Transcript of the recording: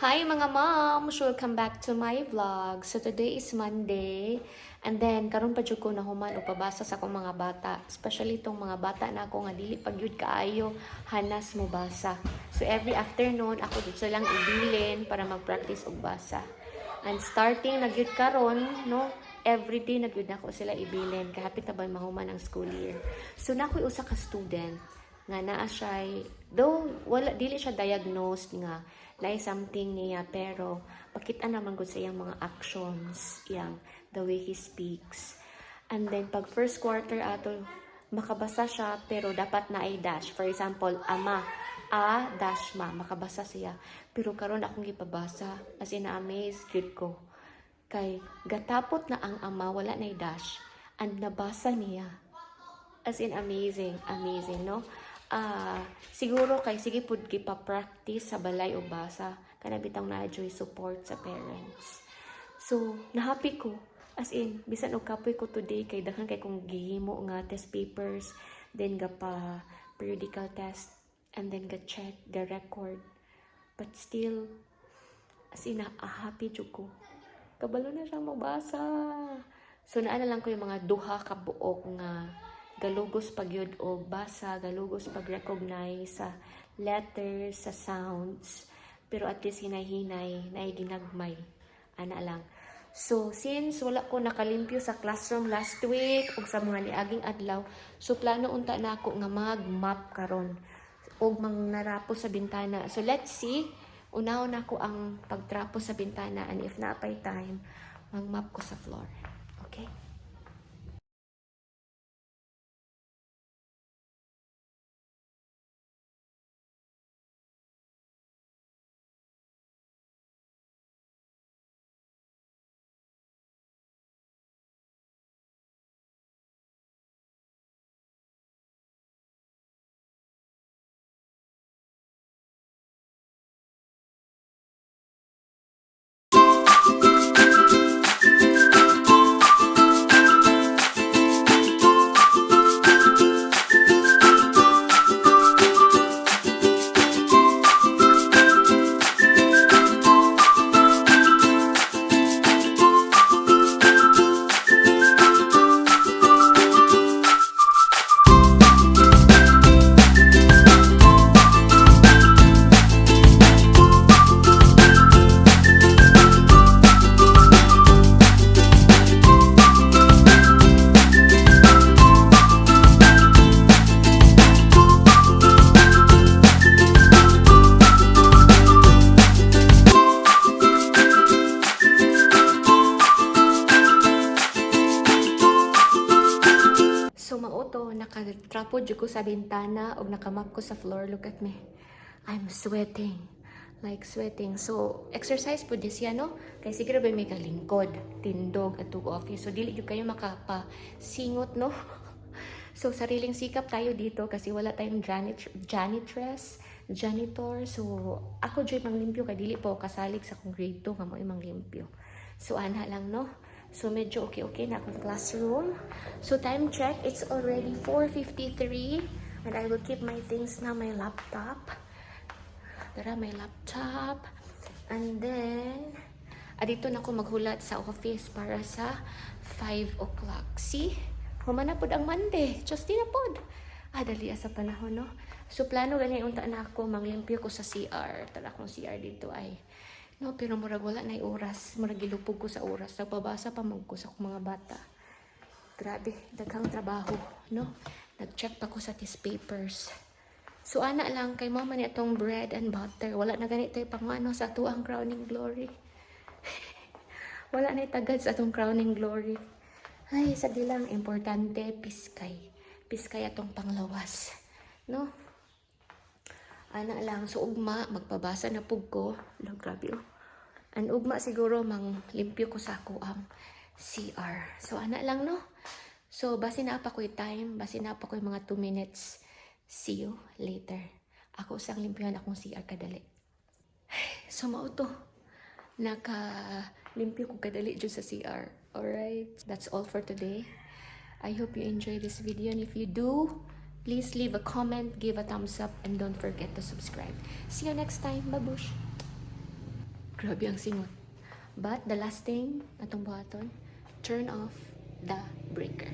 Hi mga moms! Welcome back to my vlog. So today is Monday. And then, karon pa jud ko na human o pabasa sa akong mga bata. Especially itong mga bata na ako nga dili pag yun kaayo, hanas mo basa. So every afternoon, ako dito silang ibilin para mag-practice og basa. And starting na gyud karon, no? Every day na gyud nako sila ibilin. Kahapit na ba mahuman ang school year. So nakoy usa ka student nga naa siya, though wala dili siya diagnosed nga na something niya, pero pakita naman ko sa iyang mga actions, yang the way he speaks. And then pag first quarter ato makabasa siya pero dapat na ay dash. For example, ama, a dash ma, makabasa siya. Pero karon akong gipabasa, as in amazed gyud ko. Kay gatapot na ang ama, wala na dash, and nabasa niya. As in amazing, no? Siguro kay sige pud gipa-practice sa balay o basa kana bitang na-joy support sa parents. So na-happy ko, as in bisan og kapoy ko today kay daghan kay kong gihimo nga test papers, then ga pa periodical test, and then ga check the record, but still as in happy jud ko, kabalo na siyang mabasa. So naa na lang ko yung mga duha ka buok nga galugos pag yun o basa, galugos pag recognize sa letters, sa sounds, pero at least hinay-hinay, naiginagmay, ana lang. So since wala ko nakalimpyo sa classroom last week ug sa mga niaging adlaw, so plano unta na ako nga mag-map karon og mangnarapo sa bintana. So let's see, unahon ako ang pagtrapo sa bintana, and if naapay time, mag-map ko sa floor. Okay? So mauto, nakatrapo dyan ko sa bintana o nakamap ko sa floor. Look at me. I'm sweating. Like sweating. So, exercise po din siya, no? Kaya siguro ba may kalingkod, tindog, at office. So, dili yung kayo makapasingot, no? So, sariling sikap tayo dito kasi wala tayong janitor. So, ako dyan manglimpyo kay dili po kasalig sa kong grade 2 nga mo imang limpyo. So, ana lang, no? So, medyo okay na akong classroom. So, time check, it's already 4:53. And I will keep my things na, my laptop. Tara, my laptop. And then, dito na ako maghulat sa office para sa 5 o'clock. See? Human na po ang Monday. Just na po. Dali sa panahon, no? So, plano ganyan unta na ako, manglimpyo ko sa CR. Tara akong CR dito ay no, pero murag wala na oras. Murag gilupog ko sa oras. Nagpabasa pa mag ko sa mga bata. Grabe, daghang trabaho, no? Nag-check pa ko sa test papers. So, ana lang, kay mama ni itong bread and butter. Wala na ganito yung pangano sa tuang crowning glory. Wala na itagad sa atong crowning glory. Ay, sagdi lang, importante, piskay. Piskay atong panglawas. No? Ana lang, so ugma, magpabasa na pug ko. Lang, grabe oh. Ang ugma siguro, limpyo ko sa ako ang CR. So, ana lang, no? So, basi na pa ko yung time. Basi na pa ko yung mga 2 minutes. See you later. Ako usang limpyohan akong CR kadali. So, mauto. Naka-limpyo ko kadali dyan sa CR. Alright? That's all for today. I hope you enjoy this video. And if you do, please leave a comment, give a thumbs up, and don't forget to subscribe. See you next time. Babush! Grabe ang singot. But the last thing atong buhaton, turn off the breaker.